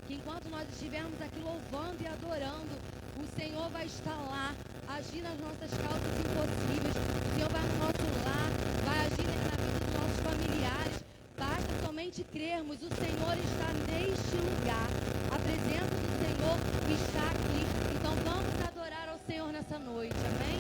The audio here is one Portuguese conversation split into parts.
que enquanto nós estivermos aqui louvando e adorando, o Senhor vai estar lá, agir nas nossas causas impossíveis. O Senhor vai no nosso lar, vai agir na vida dos nossos familiares. Basta somente crermos, o Senhor está neste lugar. A presença do Senhor está aqui. Então vamos adorar ao Senhor nessa noite, amém?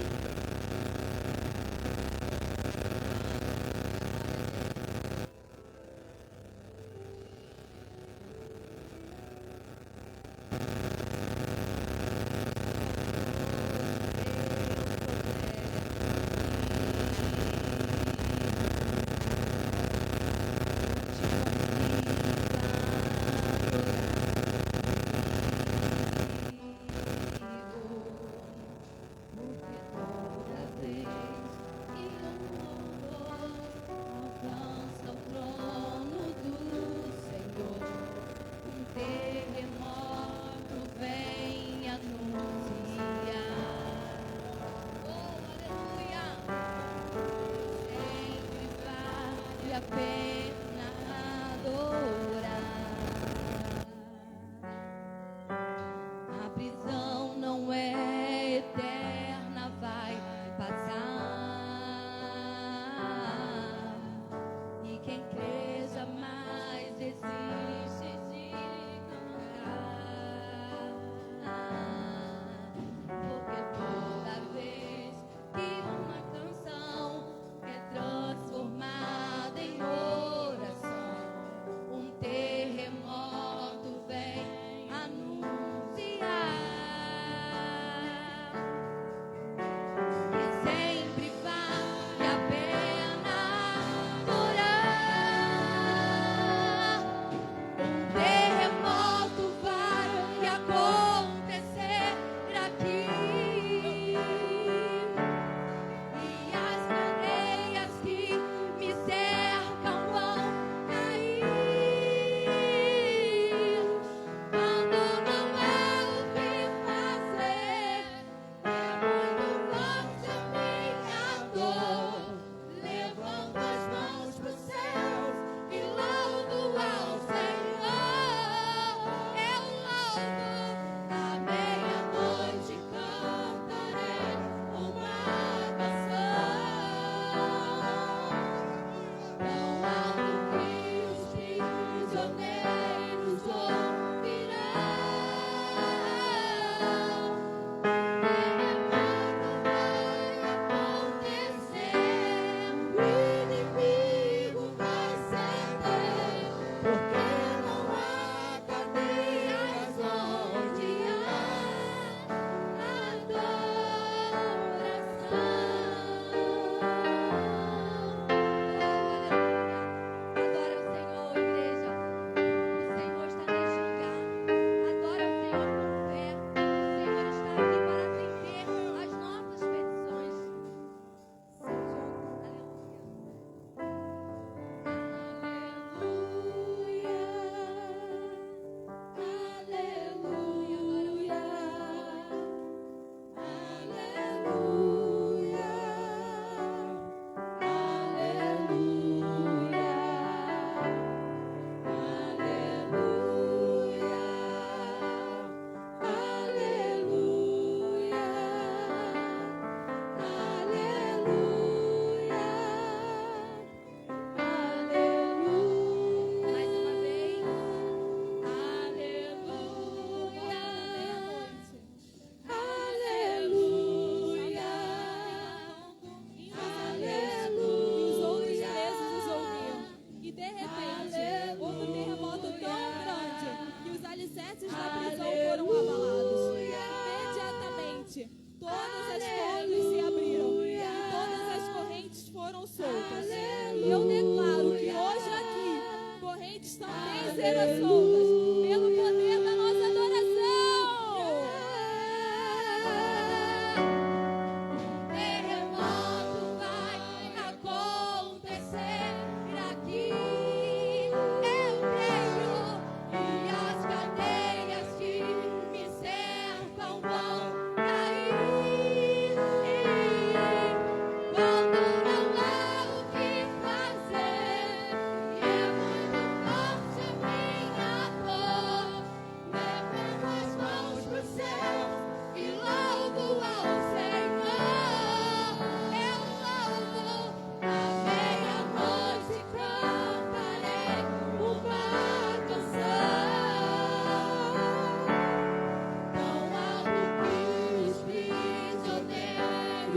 Fazer, é muito forte a minha dor.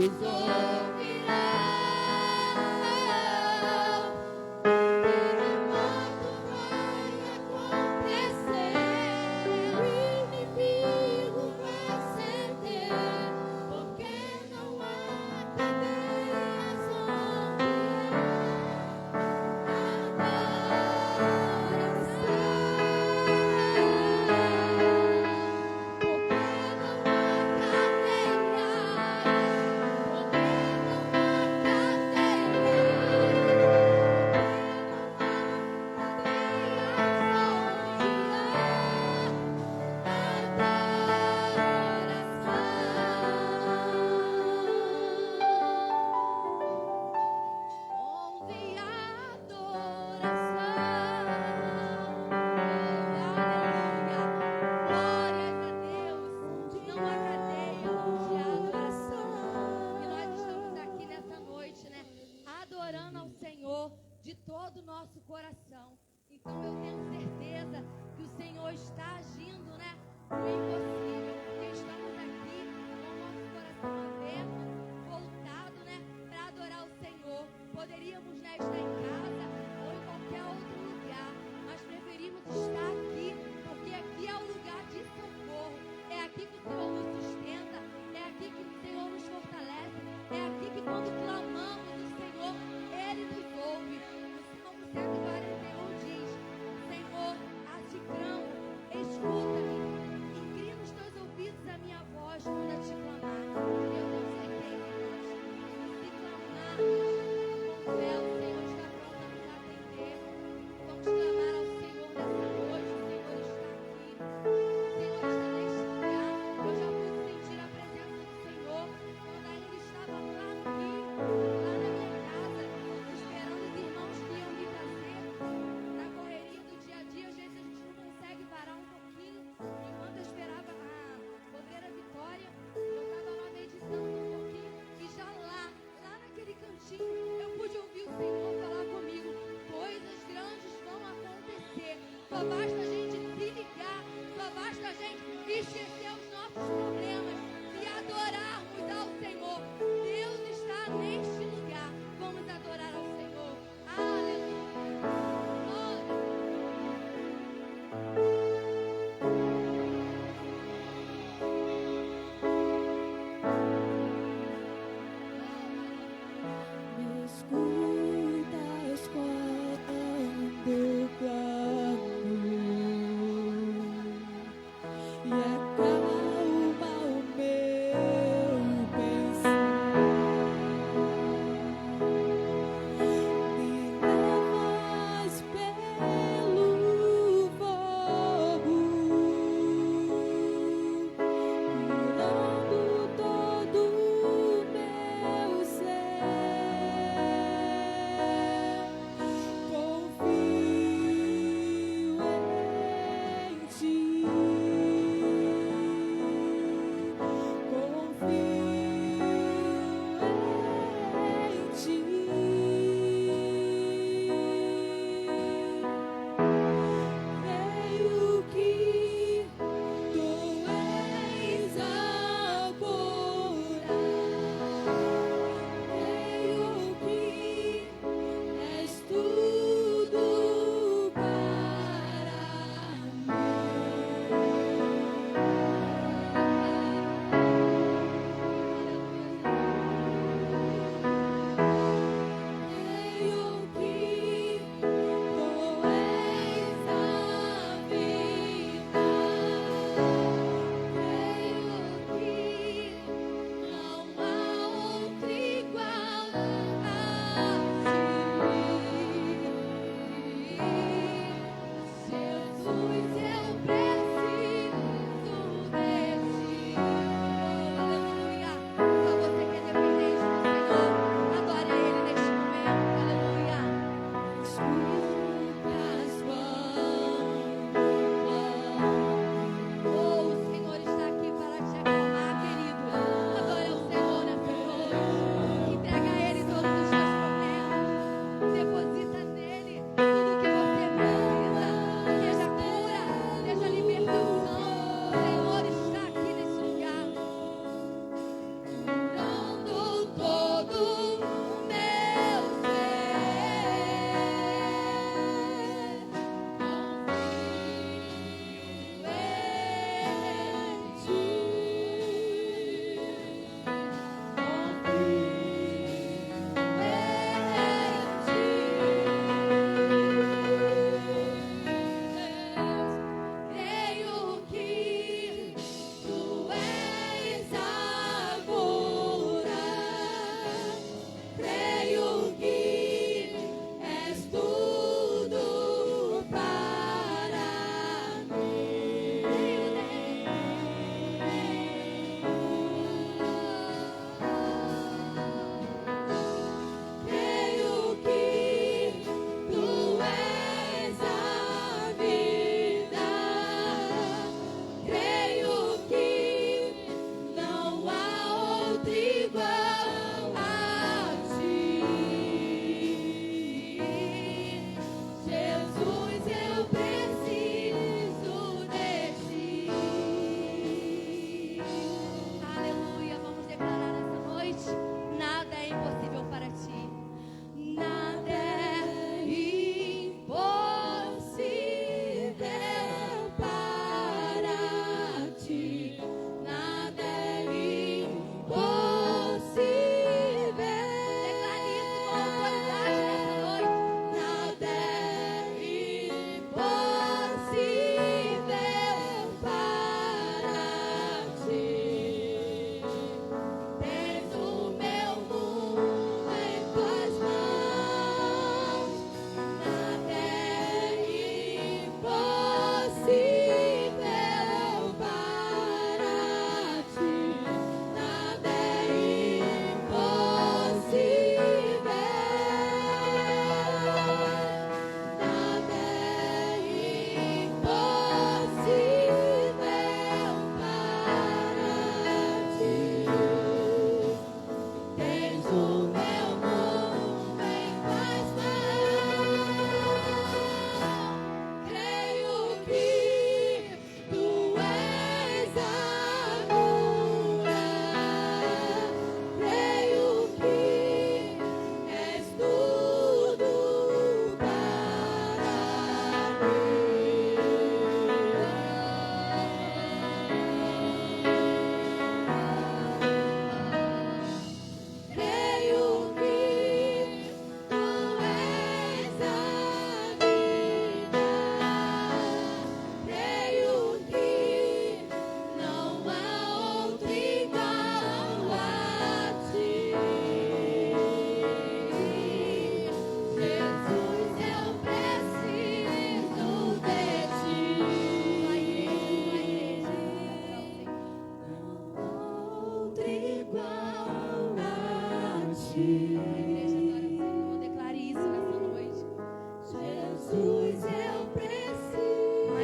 E acalma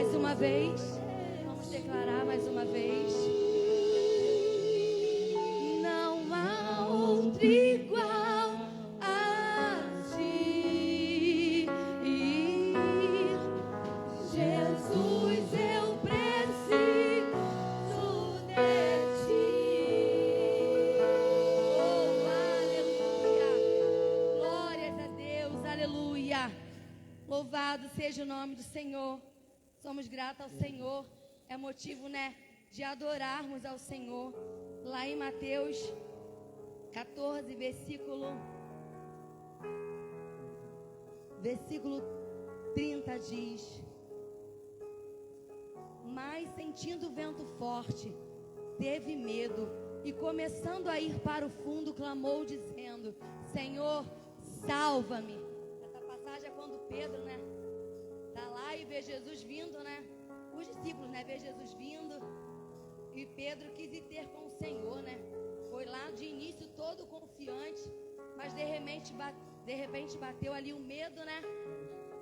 mais uma vez. Vamos declarar mais uma vez. Não há outro igual a ti. Jesus, eu preciso de ti. Oh, aleluia. Glórias a Deus, aleluia. Louvado seja o nome do Senhor. Somos gratos ao Senhor. É motivo, de adorarmos ao Senhor. Lá em Mateus 14, versículo 30 diz: mas sentindo o vento forte, teve medo e começando a ir para o fundo, clamou dizendo: Senhor, salva-me. Essa passagem é quando Pedro, tá lá e vê Jesus vindo, os discípulos, vê Jesus vindo, e Pedro quis ir ter com o Senhor, foi lá de início todo confiante, mas de repente bateu ali o medo,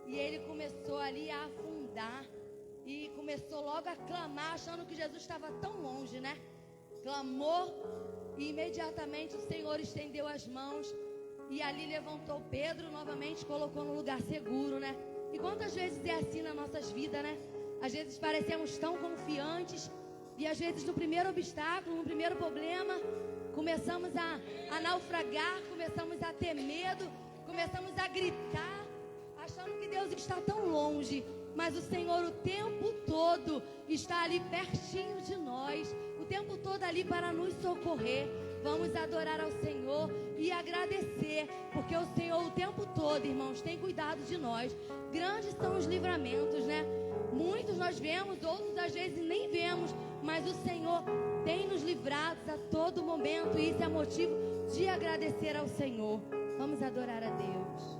e ele começou ali a afundar, e começou logo a clamar, achando que Jesus estava tão longe, clamou, e imediatamente o Senhor estendeu as mãos, e ali levantou Pedro novamente, colocou no lugar seguro, E quantas vezes é assim nas nossas vidas, Às vezes parecemos tão confiantes, e às vezes no primeiro obstáculo, no primeiro problema, começamos a naufragar, começamos a ter medo, começamos a gritar, achando que Deus está tão longe. Mas o Senhor o tempo todo está ali pertinho de nós, o tempo todo ali para nos socorrer. Vamos adorar ao Senhor e agradecer, porque o Senhor o tempo todo, irmãos, tem cuidado de nós. Grandes são os livramentos, Muitos nós vemos, outros às vezes nem vemos, mas o Senhor tem nos livrado a todo momento, e isso é motivo de agradecer ao Senhor. Vamos adorar a Deus.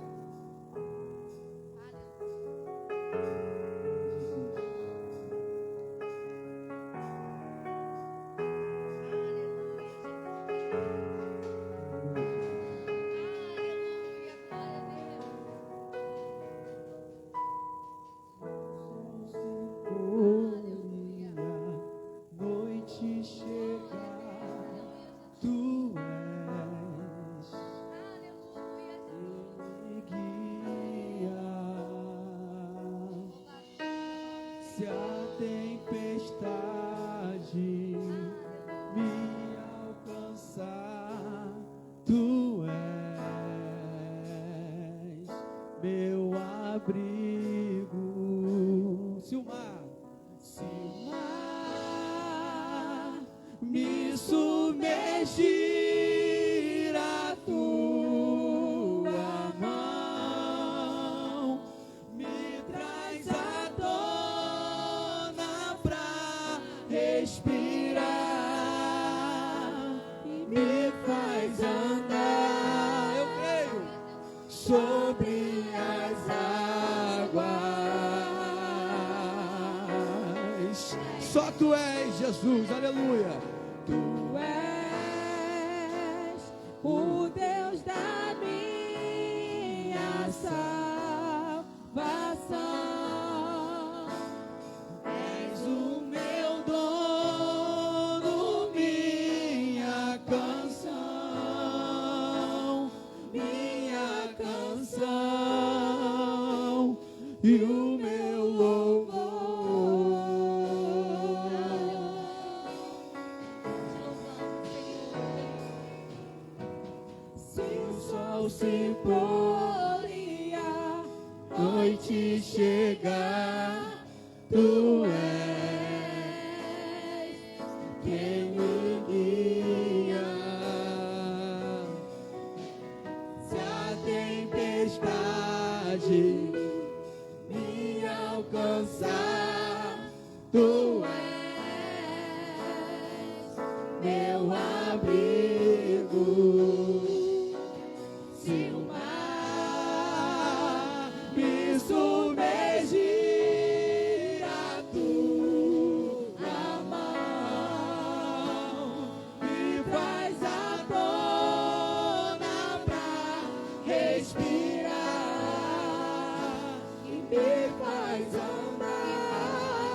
Só Tu és, Jesus, aleluia. Tu és o Deus da minha salvação. És o meu dono, minha canção e o meu louvor. Se pôr e a noite chegar, Tu és quem me guia. Se a tempestade me alcançar, Tu és meu abrigo. Se o mar me submergir, a Tua mão me faz a tona pra respirar e me faz andar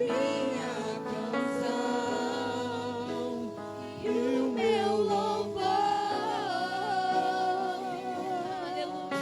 minha canção e o meu louvor. Aleluia.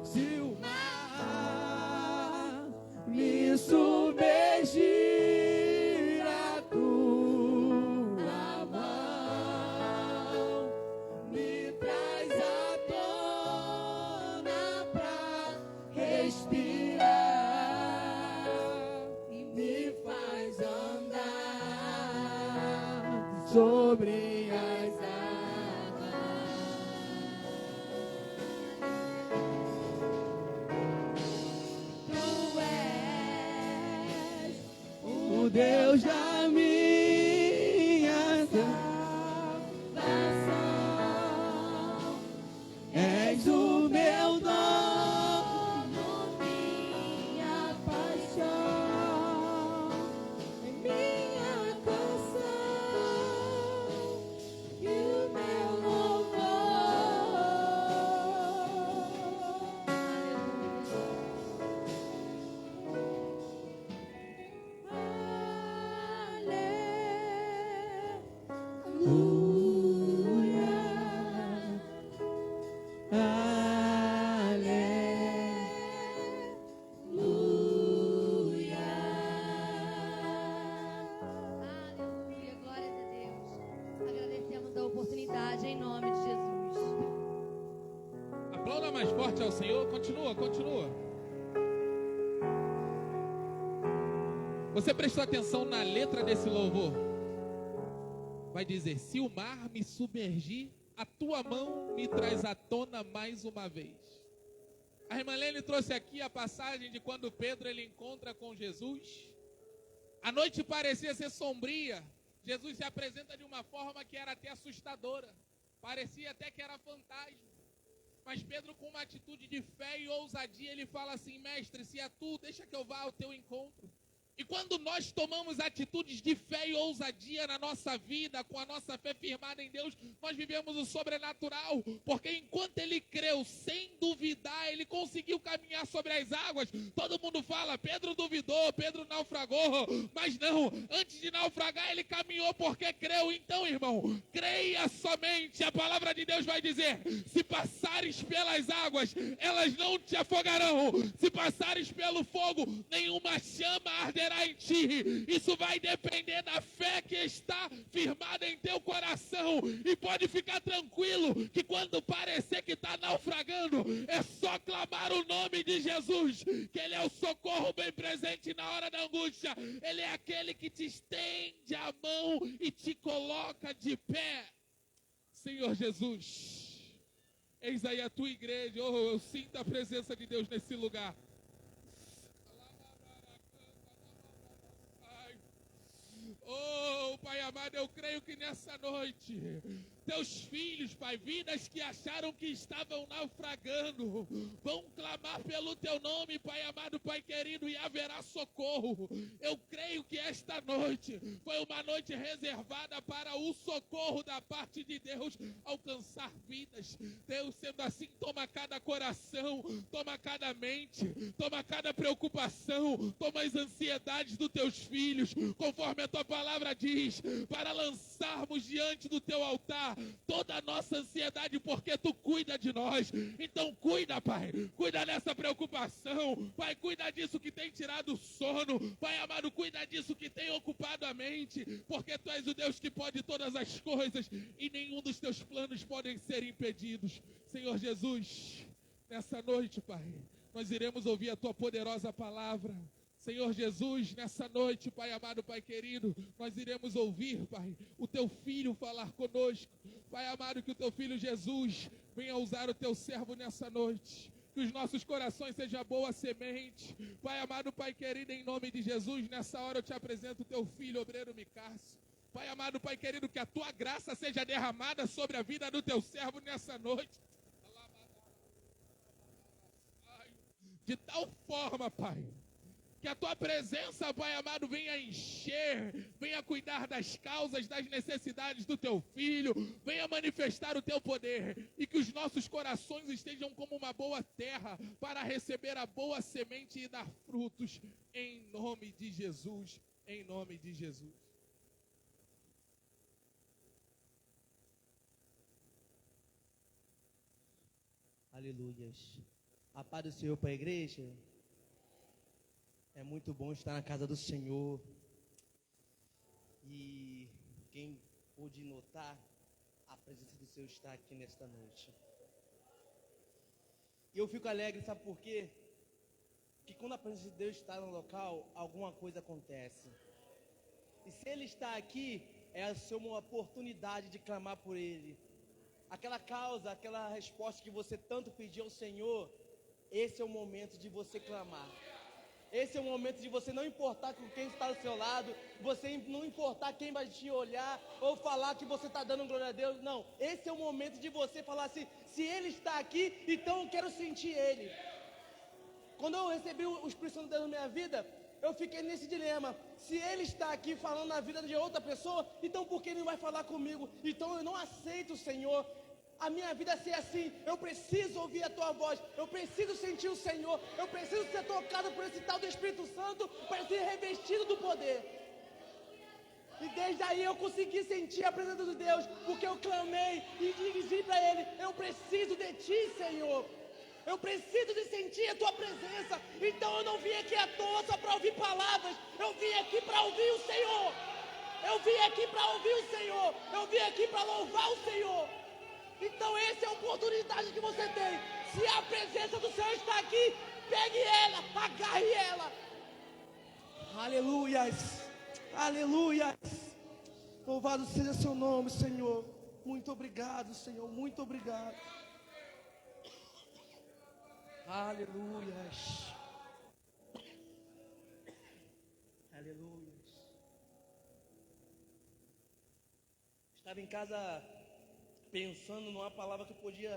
Se o mar me submergir, a tua mão me traz à tona pra respirar e me faz andar sobre as águas. Tu és O Deus da minha salvação. és o meu dom, Minha paixão, minha canção e o meu louvor. Aleluia, glórias a Deus. Agradecemos a oportunidade em nome de Jesus. Aplauda mais forte ao Senhor. Continua, continua. Você prestou atenção na letra desse louvor? Vai dizer: se o mar me submergir, a tua mão me traz à tona mais uma vez. A irmã Lene trouxe aqui a passagem de quando Pedro ele encontra com Jesus. A noite parecia ser sombria. Jesus se apresenta de uma forma que era até assustadora. Parecia até que era fantasma. Mas Pedro, com uma atitude de fé e ousadia, ele fala assim: mestre, se é tu, deixa que eu vá ao teu encontro. E quando nós tomamos atitudes de fé e ousadia na nossa vida, com a nossa fé firmada em Deus, nós vivemos o sobrenatural, porque enquanto ele creu sem duvidar, ele conseguiu caminhar sobre as águas. Todo mundo fala: Pedro duvidou, Pedro naufragou, mas não, antes de naufragar ele caminhou porque creu. Então, irmão, creia somente. A palavra de Deus vai dizer: se passares pelas águas, elas não te afogarão. Se passares pelo fogo, nenhuma chama arderá em ti. Isso vai depender da fé que está firmada em teu coração. E pode ficar tranquilo que quando parecer que está naufragando, é só clamar o nome de Jesus, que Ele é o socorro bem presente na hora da angústia. Ele é aquele que te estende a mão e te coloca de pé. Senhor Jesus, eis aí a tua igreja. Oh, eu sinto a presença de Deus nesse lugar. Oh, Pai amado, eu creio que nessa noite, teus filhos, Pai, vidas que acharam que estavam naufragando, vão clamar pelo teu nome, Pai amado, Pai querido, e haverá socorro. Eu creio que esta noite foi uma noite reservada para o socorro da parte de Deus alcançar vidas. Deus, sendo assim, toma cada coração, toma cada mente, toma cada preocupação, toma as ansiedades dos teus filhos, conforme a tua palavra diz, para lançarmos diante do teu altar toda a nossa ansiedade, porque tu cuidas cuida de nós. Então cuida, Pai. Cuida dessa preocupação. Pai, cuida disso que tem tirado o sono. Pai amado, cuida disso que tem ocupado a mente. Porque Tu és o Deus que pode todas as coisas e nenhum dos Teus planos podem ser impedidos. Senhor Jesus, nessa noite, Pai, nós iremos ouvir a Tua poderosa palavra. Senhor Jesus, nessa noite, Pai amado, Pai querido, nós iremos ouvir, Pai, o Teu Filho falar conosco. Pai amado, que o Teu Filho Jesus venha usar o Teu servo nessa noite. Que os nossos corações sejam boa semente. Pai amado, Pai querido, em nome de Jesus, nessa hora eu te apresento o Teu Filho, obreiro Micácio. Pai amado, Pai querido, que a Tua graça seja derramada sobre a vida do Teu servo nessa noite. De tal forma, Pai, que a Tua presença, Pai amado, venha encher, venha cuidar das causas, das necessidades do Teu Filho, venha manifestar o Teu poder, e que os nossos corações estejam como uma boa terra, para receber a boa semente e dar frutos, em nome de Jesus, em nome de Jesus. Aleluias. A paz do Senhor para a igreja. É muito bom estar na casa do Senhor. E quem pôde notar, a presença do Senhor está aqui nesta noite. E eu fico alegre, sabe por quê? Porque quando a presença de Deus está no local, alguma coisa acontece. E se Ele está aqui, é a sua oportunidade de clamar por Ele. Aquela causa, aquela resposta que você tanto pediu ao Senhor, esse é o momento de você clamar. Esse é o momento de você não importar com quem está do seu lado, você não importar quem vai te olhar ou falar que você está dando glória a Deus. Não, esse é o momento de você falar assim: se Ele está aqui, então eu quero sentir Ele. Quando eu recebi o Espírito Santo de Deus na minha vida, eu fiquei nesse dilema: se Ele está aqui falando na vida de outra pessoa, então por que Ele não vai falar comigo? Então eu não aceito, Senhor, a minha vida ser assim. Eu preciso ouvir a Tua voz, eu preciso sentir o Senhor, eu preciso ser tocado por esse tal do Espírito Santo, para ser revestido do poder. E desde aí eu consegui sentir a presença de Deus, porque eu clamei e dirigi para Ele: eu preciso de Ti, Senhor, eu preciso de sentir a Tua presença. Então eu não vim aqui à toa só para ouvir palavras, eu vim aqui para ouvir o Senhor, eu vim aqui para ouvir o Senhor, eu vim aqui para louvar o Senhor. Então essa é a oportunidade que você tem. Se a presença do Senhor está aqui, pegue ela, agarre ela. Aleluias, aleluias. Louvado seja seu nome, Senhor. Muito obrigado, Senhor, muito obrigado. Aleluias, aleluias. Estava em casa pensando numa palavra que eu podia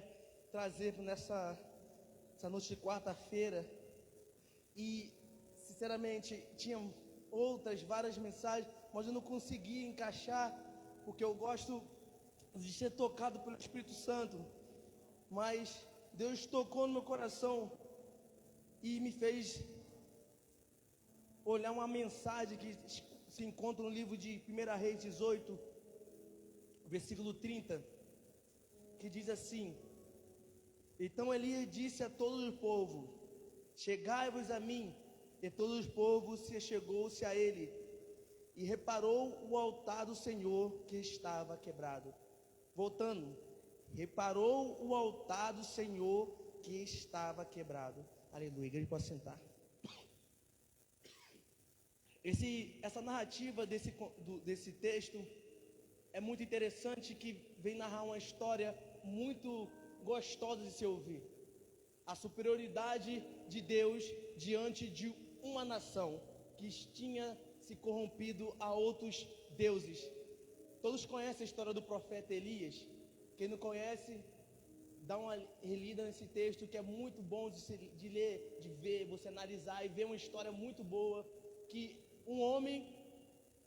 trazer nessa noite de quarta-feira, e sinceramente tinha outras várias mensagens, mas eu não conseguia encaixar, porque eu gosto de ser tocado pelo Espírito Santo. Mas Deus tocou no meu coração e me fez olhar uma mensagem que se encontra no livro de 1 Reis 18, versículo 30, que diz assim: então Elias disse a todo o povo: chegai-vos a mim. E todo o povo se chegou-se a ele, e reparou o altar do Senhor que estava quebrado. Voltando, reparou o altar do Senhor que estava quebrado. Aleluia, igreja, pode sentar. Essa narrativa desse texto é muito interessante, que vem narrar uma história muito gostosa de se ouvir. A superioridade de Deus diante de uma nação que tinha se corrompido a outros deuses. Todos conhecem a história do profeta Elias. Quem não conhece, dá uma relida nesse texto, que é muito bom de ler, de ver, você analisar e ver uma história muito boa, que um homem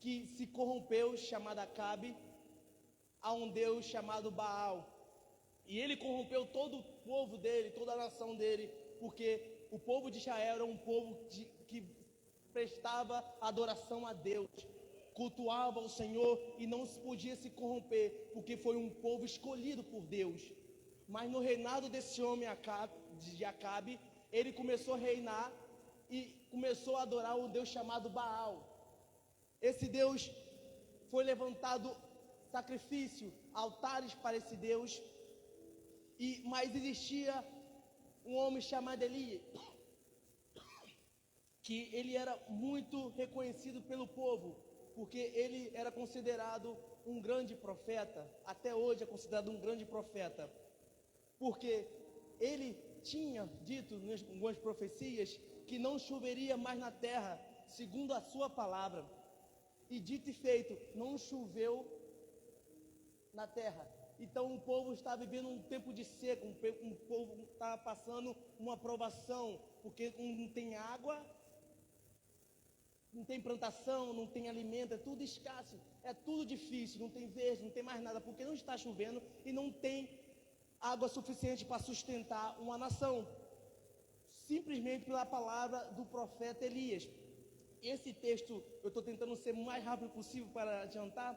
que se corrompeu, chamado Acabe, a um deus chamado Baal. E ele corrompeu todo o povo dele, toda a nação dele, porque o povo de Israel era um povo que prestava adoração a Deus, cultuava o Senhor e não podia se corromper, porque foi um povo escolhido por Deus. Mas no reinado desse homem de Acabe, ele começou a reinar e começou a adorar um Deus chamado Baal. Esse Deus foi levantado sacrifício, altares para esse Deus, mas existia um homem chamado Elias, que ele era muito reconhecido pelo povo, porque ele era considerado um grande profeta, até hoje é considerado um grande profeta, porque ele tinha dito em algumas profecias que não choveria mais na terra, segundo a sua palavra. E dito e feito, não choveu na terra. Então o povo está vivendo um tempo de seca, um povo está passando uma provação, porque não tem água, não tem plantação, não tem alimento, é tudo escasso, é tudo difícil, não tem verde, não tem mais nada, porque não está chovendo e não tem água suficiente para sustentar uma nação. Simplesmente pela palavra do profeta Elias. Esse texto, eu estou tentando ser o mais rápido possível para adiantar,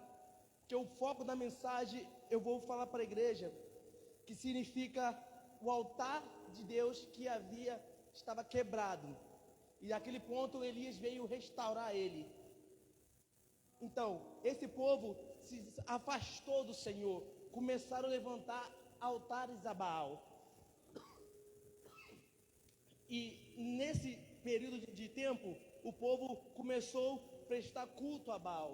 que o foco da mensagem eu vou falar para a igreja, que significa o altar de Deus que estava quebrado. E naquele ponto Elias veio restaurar ele. Então, esse povo se afastou do Senhor, começaram a levantar altares a Baal. E nesse período de tempo, o povo começou a prestar culto a Baal.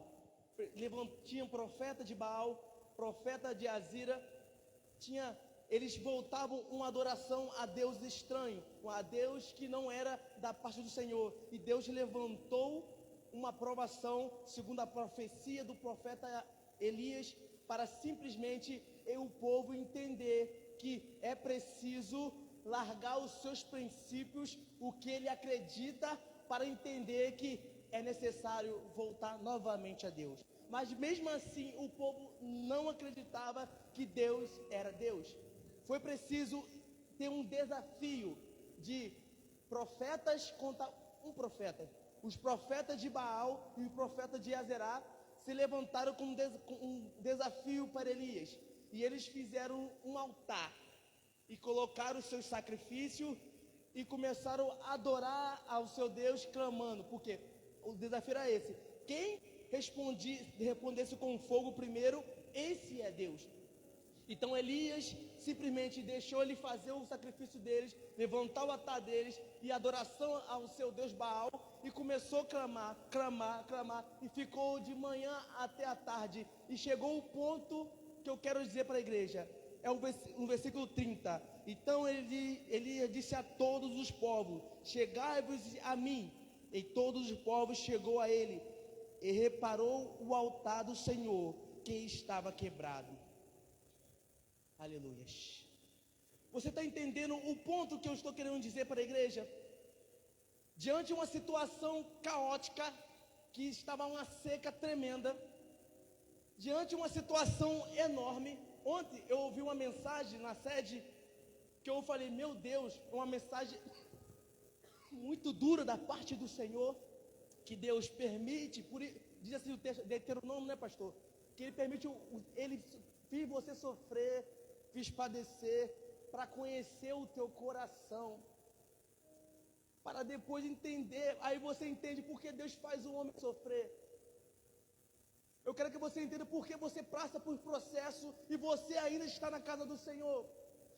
Tinha profeta de Baal, profeta de Azira, eles voltavam uma adoração a Deus estranho, a Deus que não era da parte do Senhor. E Deus levantou uma provação, segundo a profecia do profeta Elias, para simplesmente o povo entender que é preciso largar os seus princípios, o que ele acredita, para entender que é necessário voltar novamente a Deus. Mas mesmo assim o povo não acreditava que Deus era Deus. Foi preciso ter um desafio de profetas contra um profeta. Os profetas de Baal e o profeta de Azerá se levantaram com um desafio para Elias. E eles fizeram um altar e colocaram os seus sacrifícios e começaram a adorar ao seu Deus clamando, porque o desafio era esse: quem respondesse com fogo primeiro, esse é Deus. Então Elias simplesmente deixou ele fazer o sacrifício deles, levantar o altar deles e adoração ao seu Deus Baal, e começou a clamar, e ficou de manhã até a tarde. E chegou o ponto que eu quero dizer para a igreja, é o versículo 30. Então ele disse a todos os povos: chegai-vos a mim. E todos os povos chegou a ele, e reparou o altar do Senhor, que estava quebrado. Aleluia. Você está entendendo o ponto que eu estou querendo dizer para a igreja? Diante de uma situação caótica, que estava uma seca tremenda, diante de uma situação enorme. Ontem eu ouvi uma mensagem na sede, que eu falei: meu Deus, uma mensagem muito dura da parte do Senhor, que Deus permite, diz assim o texto, Deuteronômio, né, pastor? Que Ele permite, Ele fez você sofrer, fez padecer, para conhecer o teu coração, para depois entender. Aí você entende por que Deus faz o homem sofrer. Eu quero que você entenda por que você passa por processo e você ainda está na casa do Senhor.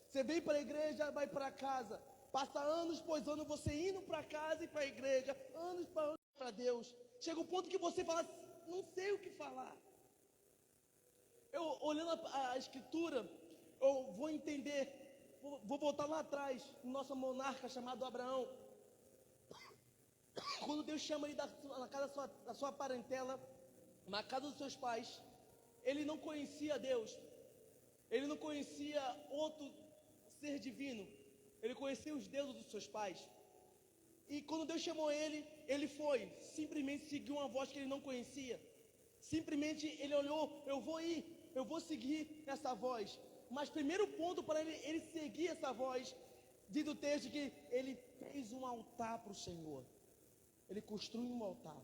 Você vem para a igreja, vai para casa, passa anos pois anos você indo para casa e para a igreja, anos para Deus. Chega um ponto que você fala: não sei o que falar. Eu olhando a escritura, eu vou entender, vou voltar lá atrás, no nosso monarca chamado Abraão. Quando Deus chama ele na casa da sua parentela, na casa dos seus pais, ele não conhecia Deus, ele não conhecia outro ser divino, ele conhecia os deuses dos seus pais. E quando Deus chamou ele, ele foi, simplesmente seguiu uma voz que ele não conhecia. Simplesmente ele olhou: eu vou seguir essa voz. Mas primeiro ponto para ele seguir essa voz, diz o texto que ele fez um altar para o Senhor. Ele construiu um altar.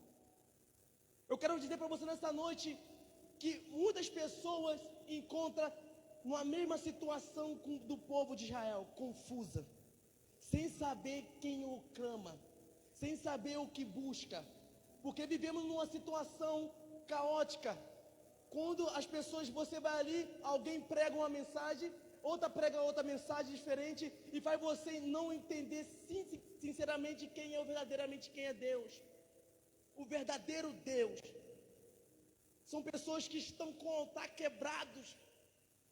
Eu quero dizer para você nessa noite que muitas pessoas encontram numa mesma situação do povo de Israel, confusa, sem saber quem o clama, sem saber o que busca, porque vivemos numa situação caótica. Quando as pessoas, você vai ali, alguém prega uma mensagem, outra prega outra mensagem diferente, e faz você não entender sinceramente verdadeiramente quem é Deus. O verdadeiro Deus. São pessoas que estão com o altar quebrados,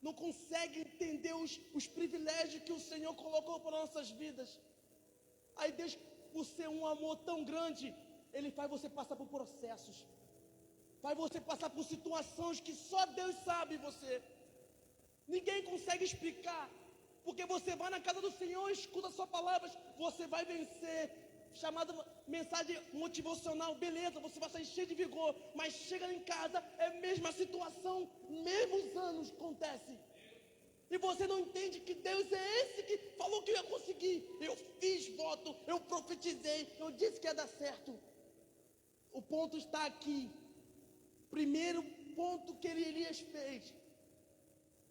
não conseguem entender os privilégios que o Senhor colocou para nossas vidas. Aí Deus, por ser um amor tão grande, Ele faz você passar por processos, faz você passar por situações que só Deus sabe você. Ninguém consegue explicar, porque você vai na casa do Senhor, escuta suas palavras, você vai vencer. Chamada mensagem motivacional, beleza, você vai sair cheio de vigor, mas chega em casa, é a mesma situação, mesmos anos acontece. E você não entende que Deus é esse que falou que eu ia conseguir. Eu fiz voto, eu profetizei, eu disse que ia dar certo. O ponto está aqui. Primeiro ponto que Elias fez.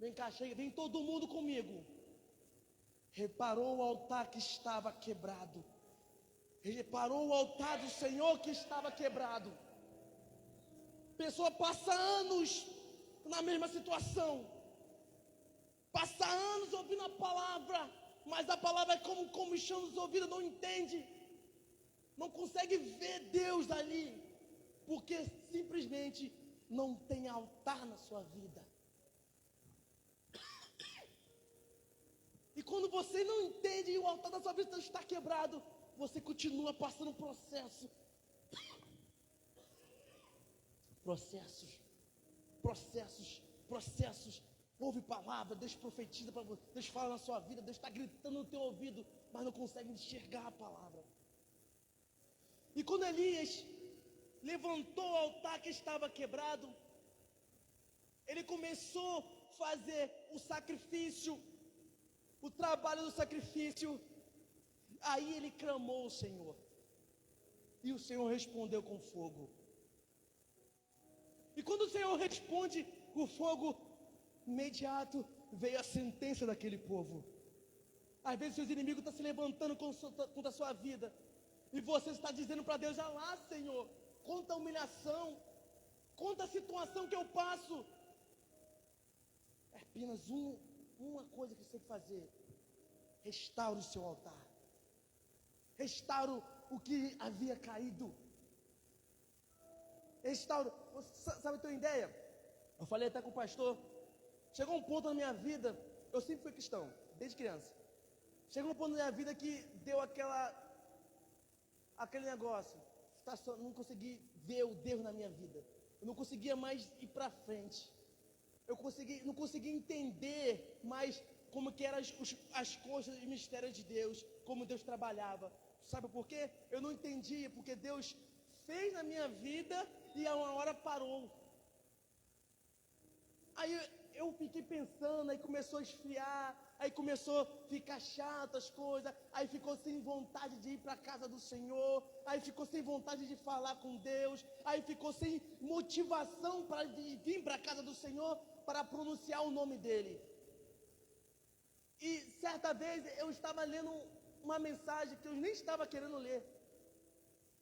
Vem cá, chega, vem todo mundo comigo. Reparou o altar que estava quebrado. Reparou o altar do Senhor que estava quebrado. Pessoa passa anos na mesma situação. Passa anos ouvindo a palavra, mas a palavra é como comichão nos ouvidos, não entende. Não consegue ver Deus ali, porque simplesmente não tem altar na sua vida. E quando você não entende e o altar da sua vida está quebrado, você continua passando processos. Ouve palavra, Deus profetiza para você, Deus fala na sua vida, Deus está gritando no teu ouvido, mas não consegue enxergar a palavra. E quando Elias levantou o altar que estava quebrado, ele começou a fazer o sacrifício, o trabalho do sacrifício. Aí ele clamou ao Senhor, e o Senhor respondeu com fogo. E quando o Senhor responde com fogo, imediato veio a sentença daquele povo. Às vezes seus inimigos estão se levantando contra a sua vida, e você está dizendo para Deus: ah lá, Senhor, conta a humilhação, conta a situação que eu passo. É apenas uma coisa que você tem que fazer: restaure o seu altar, restaure o que havia caído, restaure. Sabe a tua ideia? Eu falei até com o pastor. Chegou um ponto na minha vida, eu sempre fui cristão, desde criança. Chegou um ponto na minha vida que deu aquele negócio, não consegui ver o Deus na minha vida. Eu não conseguia mais ir para frente. Não conseguia entender mais como que eram as coisas e mistérios de Deus, como Deus trabalhava. Sabe por quê? Eu não entendia, porque Deus fez na minha vida e a uma hora parou. Aí eu fiquei pensando, aí começou a esfriar, aí começou a ficar chato as coisas, aí ficou sem vontade de ir para a casa do Senhor, aí ficou sem vontade de falar com Deus, aí ficou sem motivação para vir para a casa do Senhor para pronunciar o nome dEle. E certa vez eu estava lendo uma mensagem que eu nem estava querendo ler,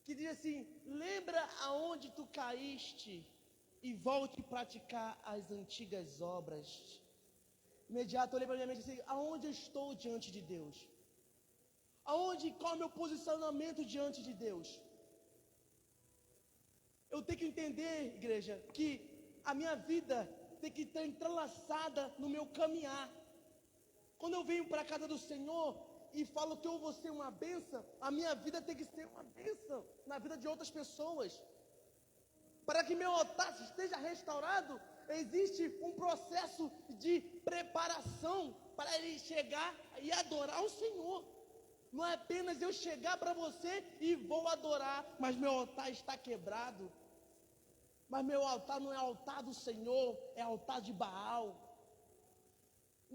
que diz assim: lembra aonde tu caíste e volte a praticar as antigas obras. Imediato eu olhei para minha mente assim: aonde eu estou diante de Deus? Qual é o meu posicionamento diante de Deus? Eu tenho que entender, igreja, que a minha vida tem que estar entrelaçada no meu caminhar. Quando eu venho para a casa do Senhor e falo que eu vou ser uma bênção, a minha vida tem que ser uma bênção na vida de outras pessoas. Para que meu altar esteja restaurado, existe um processo de preparação para ele chegar e adorar o Senhor. Não é apenas eu chegar para você e vou adorar, mas meu altar está quebrado. Mas meu altar não é altar do Senhor, é altar de Baal.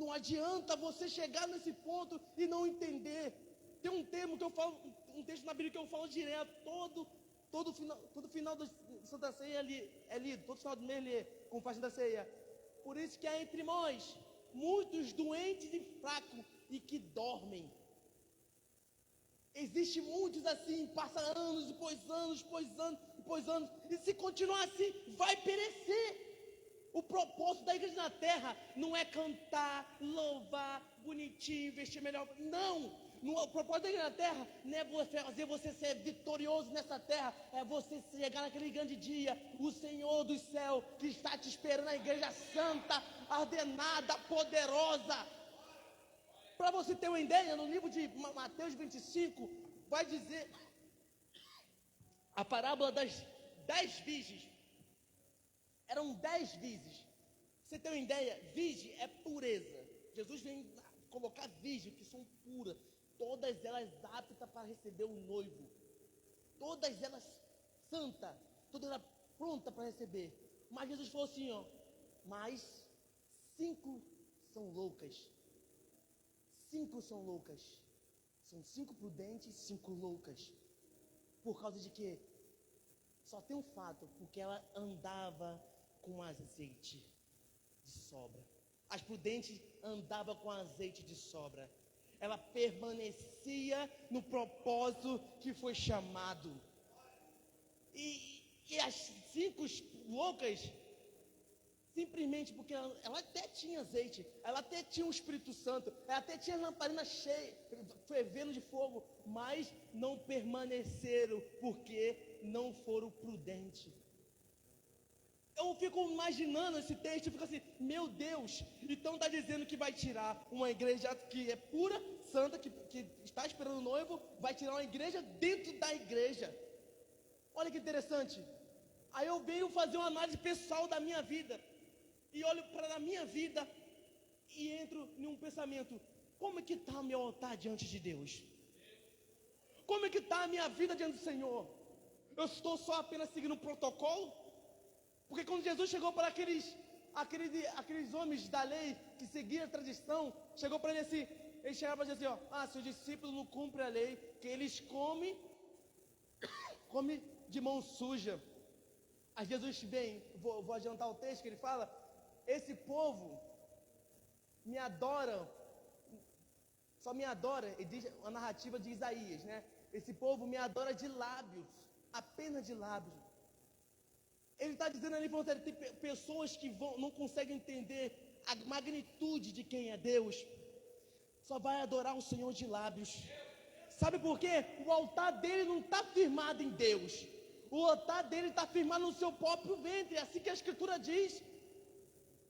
Não adianta você chegar nesse ponto e não entender. Tem um termo que eu falo, um texto na Bíblia que eu falo direto, todo final do Santa Ceia é lido, todo final do mês lê, como faz da ceia. Por isso que há entre nós muitos doentes e fracos e que dormem. Existem muitos assim, passa anos, depois anos, depois anos, depois anos, e se continuar assim, vai perecer. O propósito da igreja na terra não é cantar, louvar, bonitinho, vestir melhor. Não! O propósito da igreja na terra não é fazer você ser vitorioso nessa terra, é você chegar naquele grande dia, o Senhor do céu que está te esperando na igreja santa, ordenada, poderosa. Para você ter uma ideia, no livro de Mateus 25, vai dizer a parábola das 10 virgens. Eram 10 virgens. Você tem uma ideia? Virgem é pureza. Jesus vem colocar virgens que são puras. Todas elas aptas para receber o noivo. Todas elas santas. Todas elas prontas para receber. Mas Jesus falou assim, ó. Mas 5 são loucas. 5 são loucas. São 5 prudentes e 5 loucas. Por causa de quê? Só tem um fato. Porque ela andava com azeite de sobra. As prudentes andavam com azeite de sobra. Ela permanecia no propósito que foi chamado. E as 5 loucas, simplesmente porque ela até tinha azeite, ela até tinha o Espírito Santo, ela até tinha lamparina cheia, fervendo de fogo, mas não permaneceram porque não foram prudentes. Eu fico imaginando esse texto e fico assim, meu Deus, então está dizendo que vai tirar uma igreja que é pura, santa, que está esperando o noivo, vai tirar uma igreja dentro da igreja. Olha que interessante. Aí eu venho fazer uma análise pessoal da minha vida, e olho para a minha vida, e entro em um pensamento, como é que está o meu altar diante de Deus? Como é que está a minha vida diante do Senhor? Eu estou só apenas seguindo um protocolo? Porque quando Jesus chegou para aqueles homens da lei que seguiam a tradição, chegou para ele assim, ele chegava para dizer assim, ó, se os discípulos não cumprem a lei, que eles comem de mão suja. Aí Jesus vem, vou adiantar o texto que ele fala, esse povo me adora, só me adora, ele diz a narrativa de Isaías, né? Esse povo me adora de lábios, apenas de lábios. Ele está dizendo ali, tem pessoas que não conseguem entender a magnitude de quem é Deus. Só vai adorar o Senhor de lábios. Sabe por quê? O altar dele não está firmado em Deus. O altar dele está firmado no seu próprio ventre. É assim que a Escritura diz.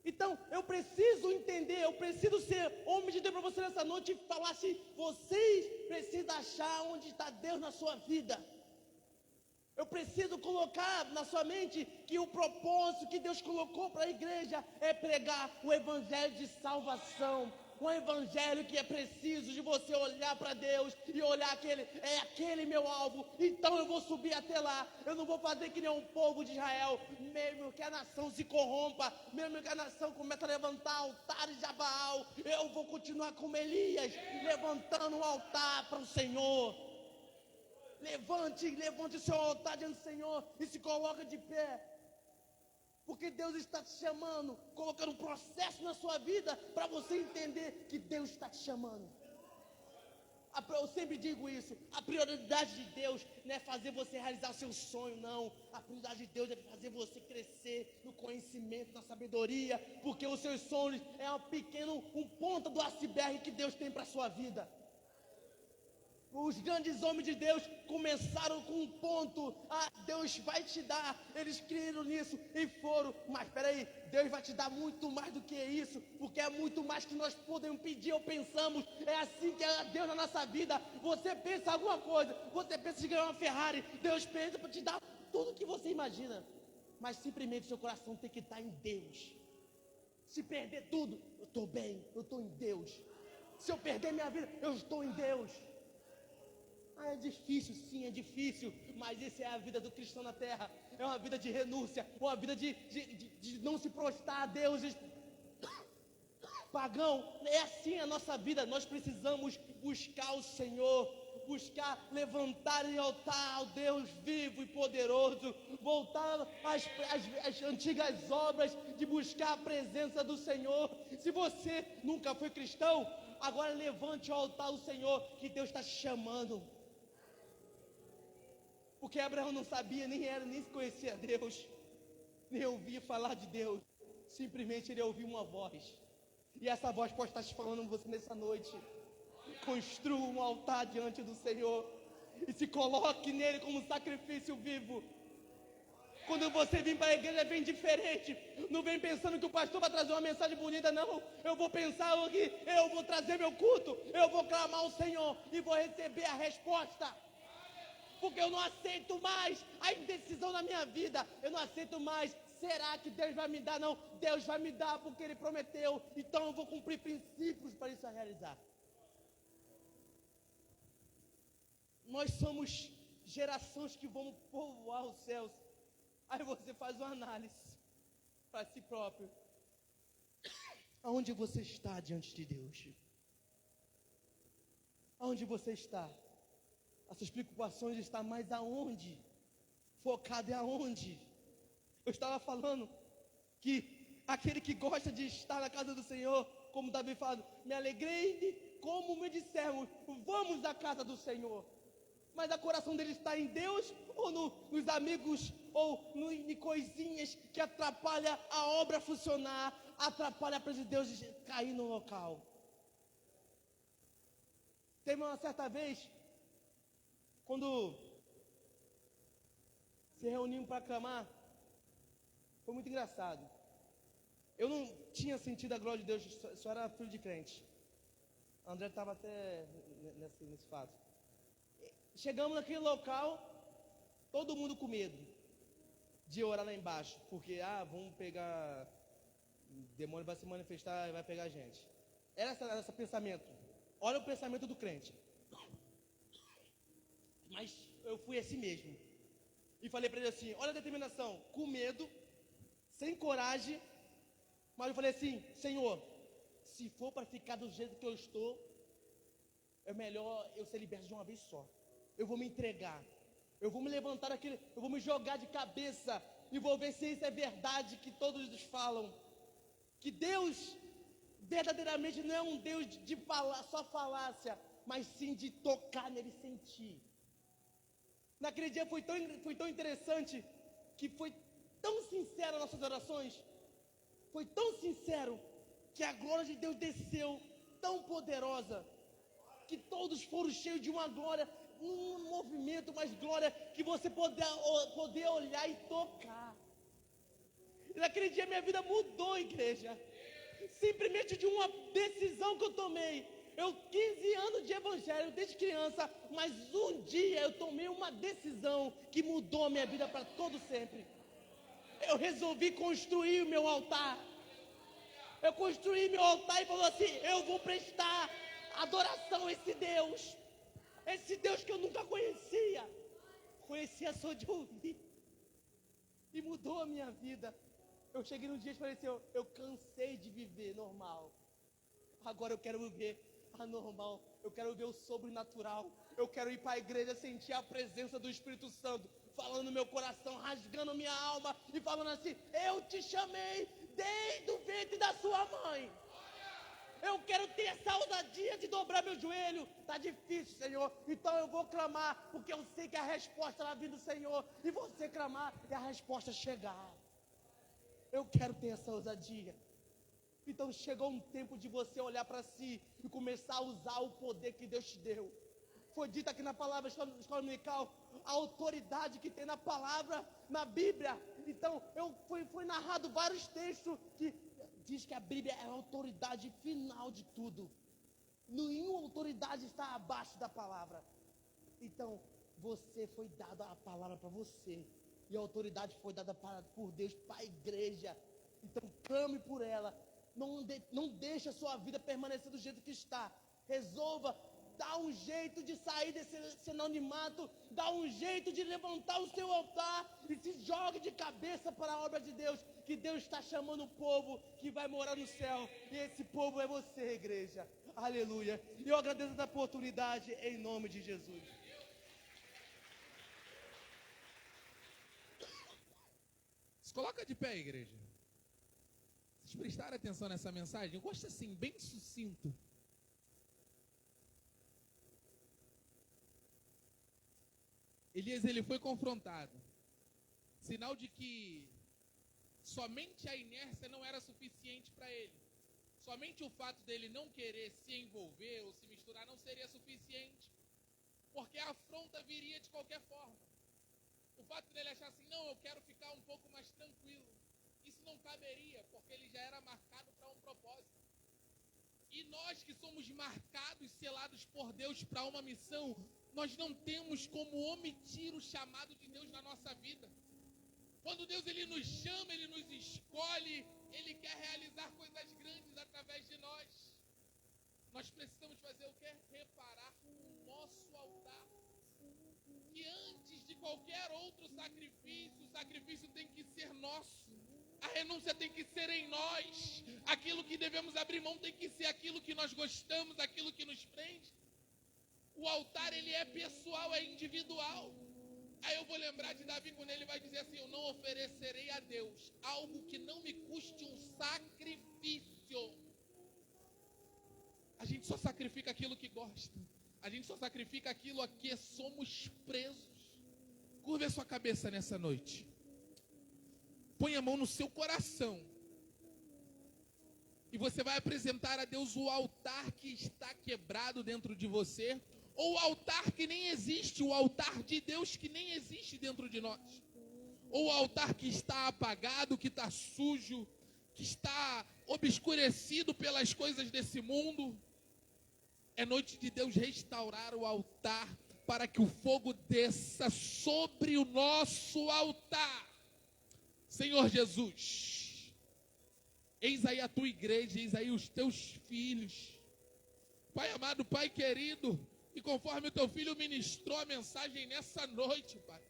Então, eu preciso entender, eu preciso ser homem de Deus para você nessa noite e falar assim, vocês precisam achar onde está Deus na sua vida. Eu preciso colocar na sua mente que o propósito que Deus colocou para a igreja é pregar o evangelho de salvação. Um evangelho que é preciso de você olhar para Deus e olhar aquele meu alvo. Então eu vou subir até lá. Eu não vou fazer que nem um povo de Israel, mesmo que a nação se corrompa, mesmo que a nação comece a levantar altares de Baal. Eu vou continuar como Elias, levantando um altar para o Senhor. Levante o seu altar diante do Senhor e se coloca de pé. Porque Deus está te chamando, colocando um processo na sua vida para você entender que Deus está te chamando. Eu sempre digo isso, a prioridade de Deus não é fazer você realizar o seu sonho, não. A prioridade de Deus é fazer você crescer no conhecimento, na sabedoria, porque os seus sonhos é um ponto do iceberg que Deus tem para a sua vida. Os grandes homens de Deus começaram com um ponto, Deus vai te dar, eles creram nisso e foram, mas peraí, Deus vai te dar muito mais do que isso, porque é muito mais que nós podemos pedir ou pensamos, é assim que é Deus na nossa vida. Você pensa alguma coisa, você pensa em ganhar uma Ferrari, Deus pensa para te dar tudo o que você imagina, mas simplesmente seu coração tem que estar em Deus. Se perder tudo, eu estou bem, eu estou em Deus. Se eu perder minha vida, eu estou em Deus. É difícil, sim, é difícil, mas essa é a vida do cristão na terra. É uma vida de renúncia, uma vida de não se prostrar a deuses pagão. É assim a nossa vida. Nós precisamos buscar o Senhor, buscar levantar em altar ao Deus vivo e poderoso. poderoso, voltar às antigas obras de buscar a presença do Senhor. Se você nunca foi cristão, agora levante ao altar o Senhor, que Deus está te chamando. Porque Abraão não sabia, nem conhecia Deus, nem ouvia falar de Deus. Simplesmente ele ouviu uma voz. E essa voz pode estar te falando você nessa noite. Construa um altar diante do Senhor e se coloque nele como sacrifício vivo. Quando você vir para a igreja, vem diferente. Não vem pensando que o pastor vai trazer uma mensagem bonita, não. Eu vou pensar que eu vou trazer meu culto, eu vou clamar ao Senhor e vou receber a resposta. Porque eu não aceito mais a indecisão na minha vida. Eu não aceito mais. Será que Deus vai me dar? Não, Deus vai me dar porque Ele prometeu. Então eu vou cumprir princípios para isso realizar. Nós somos gerações que vamos povoar os céus. Aí você faz uma análise para si próprio. Aonde você está diante de Deus? Aonde você está? As suas preocupações estão mais aonde? Focado em aonde? Eu estava falando que aquele que gosta de estar na casa do Senhor, como Davi fala, me alegrei como me disseram, vamos à casa do Senhor. Mas o coração dele está em Deus ou nos amigos ou em coisinhas que atrapalham a obra funcionar, atrapalham a presença de Deus cair no local. Teve uma certa vez, quando se reunimos para clamar, foi muito engraçado. Eu não tinha sentido a glória de Deus, só era filho de crente. A André estava até nesse fato. Chegamos naquele local, todo mundo com medo de orar lá embaixo, porque vamos pegar, o demônio vai se manifestar e vai pegar a gente. Era esse pensamento. Olha o pensamento do crente. Mas eu fui assim mesmo. E falei para ele assim, olha a determinação, com medo, sem coragem, mas eu falei assim, Senhor, se for para ficar do jeito que eu estou, é melhor eu ser liberto de uma vez só. Eu vou me entregar, eu vou me levantar aqui, eu vou me jogar de cabeça e vou ver se isso é verdade que todos falam. Que Deus verdadeiramente não é um Deus de só falácia, mas sim de tocar nele e sentir. Naquele dia foi tão interessante, que foi tão sincero nossas orações, foi tão sincero, que a glória de Deus desceu tão poderosa, que todos foram cheios de uma glória, um movimento, mas glória, que você poder olhar e tocar. E naquele dia minha vida mudou, igreja, simplesmente de uma decisão que eu tomei. Eu 15 anos de evangelho, desde criança, mas um dia eu tomei uma decisão que mudou a minha vida para todo sempre. Eu resolvi construir o meu altar. Eu construí meu altar e falou assim, eu vou prestar adoração a esse Deus que eu nunca conhecia só de ouvir. E mudou a minha vida. Eu cheguei num dia e falei assim, eu cansei de viver normal. Agora eu quero viver anormal, eu quero ver o sobrenatural, eu quero ir para a igreja, sentir a presença do Espírito Santo, falando no meu coração, rasgando minha alma e falando assim, eu te chamei desde o ventre da sua mãe. Eu quero ter essa ousadia de dobrar meu joelho. Está difícil, Senhor, então eu vou clamar, porque eu sei que a resposta vai vir do Senhor, e você clamar e a resposta chegar. Eu quero ter essa ousadia. Então chegou um tempo de você olhar para si e começar a usar o poder que Deus te deu. Foi dito aqui na palavra escola dominical, a autoridade que tem na palavra, na Bíblia. Então foi narrado vários textos que diz que a Bíblia é a autoridade final de tudo. Nenhuma autoridade está abaixo da palavra. Então você foi dada a palavra para você, e a autoridade foi dada por Deus para a igreja. Então clame por ela. Não deixe a sua vida permanecer do jeito que está. Resolva, dá um jeito de sair desse anonimato, dá um jeito de levantar o seu altar e se jogue de cabeça para a obra de Deus, que Deus está chamando o povo que vai morar no céu, e esse povo é você, igreja. Aleluia. E eu agradeço essa oportunidade em nome de Jesus. coloca de pé, igreja. Vocês prestaram atenção nessa mensagem? Eu gosto assim, bem sucinto. Elias, ele foi confrontado. Sinal de que somente a inércia não era suficiente para ele. Somente o fato dele não querer se envolver ou se misturar não seria suficiente. Porque a afronta viria de qualquer forma. O fato dele achar assim, não, eu quero ficar um pouco mais tranquilo. Isso não caberia, porque ele já era marcado para um propósito. E nós que somos marcados, selados por Deus para uma missão, nós não temos como omitir o chamado de Deus na nossa vida. Quando Deus ele nos chama, ele nos escolhe, ele quer realizar coisas grandes através de nós. Nós precisamos fazer o quê? Reparar o nosso altar. Que antes de qualquer outro sacrifício, o sacrifício tem que ser nosso. A renúncia tem que ser em nós. Aquilo que devemos abrir mão tem que ser aquilo que nós gostamos, aquilo que nos prende. O altar, ele é pessoal, é individual. Aí eu vou lembrar de Davi quando ele vai dizer assim, eu não oferecerei a Deus algo que não me custe um sacrifício. A gente só sacrifica aquilo que gosta. A gente só sacrifica aquilo a que somos presos. Curva a sua cabeça nessa noite. Põe a mão no seu coração. E você vai apresentar a Deus o altar que está quebrado dentro de você. Ou o altar que nem existe, o altar de Deus que nem existe dentro de nós. Ou o altar que está apagado, que está sujo, que está obscurecido pelas coisas desse mundo. É noite de Deus restaurar o altar para que o fogo desça sobre o nosso altar. Senhor Jesus, eis aí a tua igreja, eis aí os teus filhos. Pai amado, Pai querido, e conforme o teu filho ministrou a mensagem nessa noite, Pai.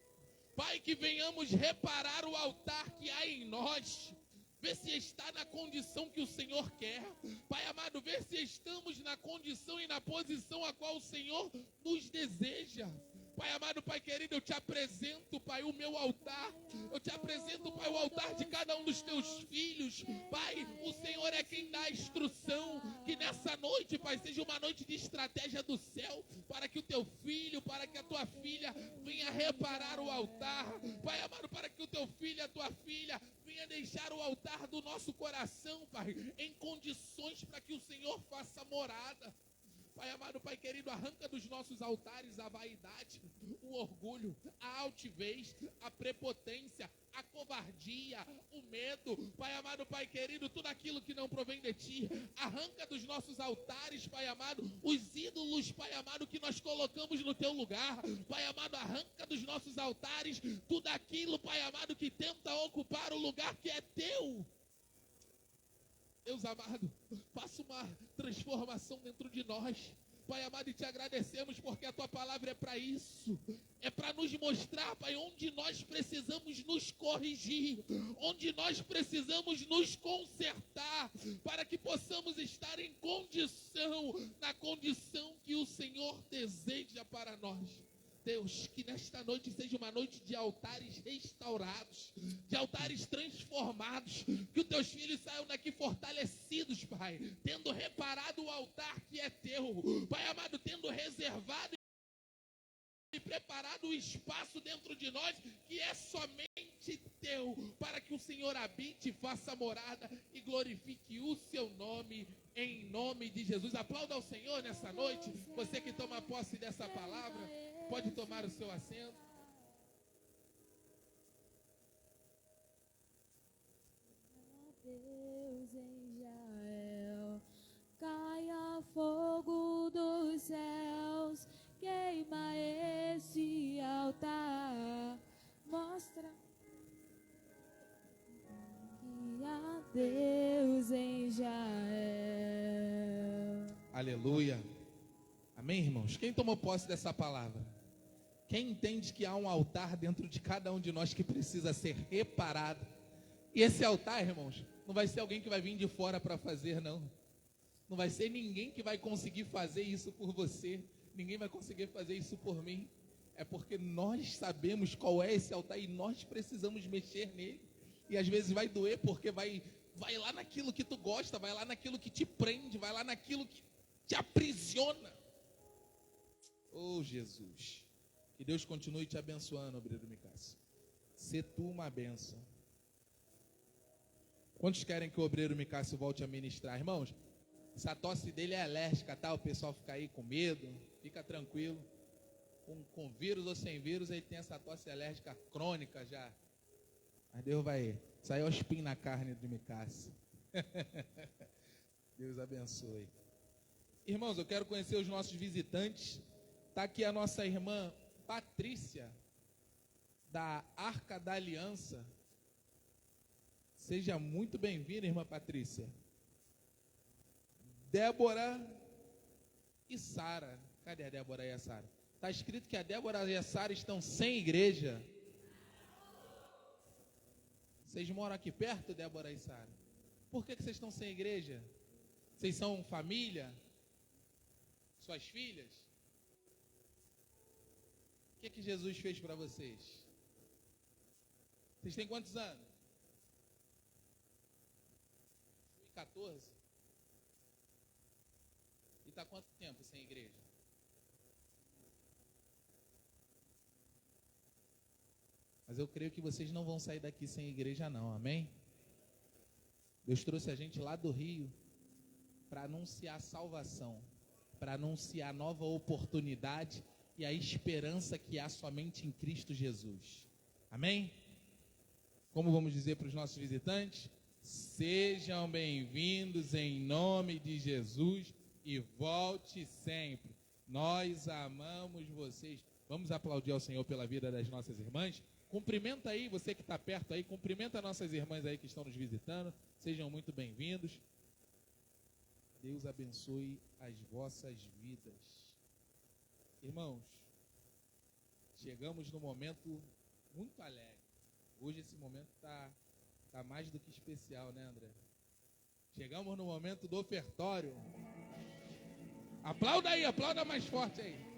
Pai, que venhamos reparar o altar que há em nós. Vê se está na condição que o Senhor quer. Pai amado, vê se estamos na condição e na posição a qual o Senhor nos deseja. Pai amado, Pai querido, eu te apresento, Pai, o meu altar. Eu te apresento, Pai, o altar de cada um dos teus filhos. Pai, o Senhor é quem dá a instrução. Que nessa noite, Pai, seja uma noite de estratégia do céu, para que o teu filho, para que a tua filha venha reparar o altar. Pai amado, para que o teu filho e a tua filha venha deixar o altar do nosso coração, Pai, em condições para que o Senhor faça morada. Pai amado, Pai querido, arranca dos nossos altares a vaidade, o orgulho, a altivez, a prepotência, a covardia, o medo. Pai amado, Pai querido, tudo aquilo que não provém de Ti. Arranca dos nossos altares, Pai amado, os ídolos, Pai amado, que nós colocamos no Teu lugar. Pai amado, arranca dos nossos altares tudo aquilo, Pai amado, que tenta ocupar o lugar que é Teu. Deus amado, faça uma transformação dentro de nós. Pai amado, e te agradecemos porque a tua palavra é para isso. É para nos mostrar, Pai, onde nós precisamos nos corrigir, onde nós precisamos nos consertar, para que possamos estar em condição, na condição que o Senhor deseja para nós. Deus, que nesta noite seja uma noite de altares restaurados, de altares transformados, que os teus filhos saiam daqui fortalecidos, Pai, tendo reparado o altar que é teu, Pai amado, tendo reservado e preparado o espaço dentro de nós que é somente teu, para que o Senhor habite, faça morada e glorifique o seu nome, em nome de Jesus. Aplauda ao Senhor nessa noite. Você que toma posse dessa palavra, pode tomar o seu assento. Deus em Israel, caia fogo dos céus, queima este altar, mostra que há Deus em Israel. Aleluia. Amém, irmãos? Quem tomou posse dessa palavra? Quem entende que há um altar dentro de cada um de nós que precisa ser reparado? E esse altar, irmãos, não vai ser alguém que vai vir de fora para fazer, não. Não vai ser ninguém que vai conseguir fazer isso por você. Ninguém vai conseguir fazer isso por mim. É porque nós sabemos qual é esse altar e nós precisamos mexer nele. E às vezes vai doer porque vai lá naquilo que tu gosta, vai lá naquilo que te prende, vai lá naquilo que te aprisiona. Oh, Jesus. Que Deus continue te abençoando, obreiro Micácio. Sê tu uma bênção. Quantos querem que o obreiro Micácio volte a ministrar? Irmãos, essa tosse dele é alérgica, tá? O pessoal fica aí com medo. Fica tranquilo. Com vírus ou sem vírus, ele tem essa tosse alérgica crônica já. Mas Deus vai sair aos espinhos na carne do Micácio. Deus abençoe. Irmãos, eu quero conhecer os nossos visitantes. Está aqui a nossa irmã Patrícia, da Arca da Aliança. Seja muito bem-vinda, irmã Patrícia. Débora e Sara. Cadê a Débora e a Sara? Está escrito que a Débora e a Sara estão sem igreja. Vocês moram aqui perto, Débora e Sara? Por que vocês estão sem igreja? Vocês são família? Suas filhas? O que Jesus fez para vocês? Vocês têm quantos anos? 14? E está quanto tempo sem igreja? Mas eu creio que vocês não vão sair daqui sem igreja não, amém? Deus trouxe a gente lá do Rio para anunciar salvação, para anunciar nova oportunidade e a esperança que há somente em Cristo Jesus. Amém? Como vamos dizer para os nossos visitantes? Sejam bem-vindos em nome de Jesus e volte sempre. Nós amamos vocês. Vamos aplaudir ao Senhor pela vida das nossas irmãs. Cumprimenta aí, você que está perto aí, cumprimenta nossas irmãs aí que estão nos visitando. Sejam muito bem-vindos. Deus abençoe as vossas vidas. Irmãos, chegamos num momento muito alegre. Hoje esse momento está mais do que especial, né, André? Chegamos no momento do ofertório. Aplauda aí, aplauda mais forte aí.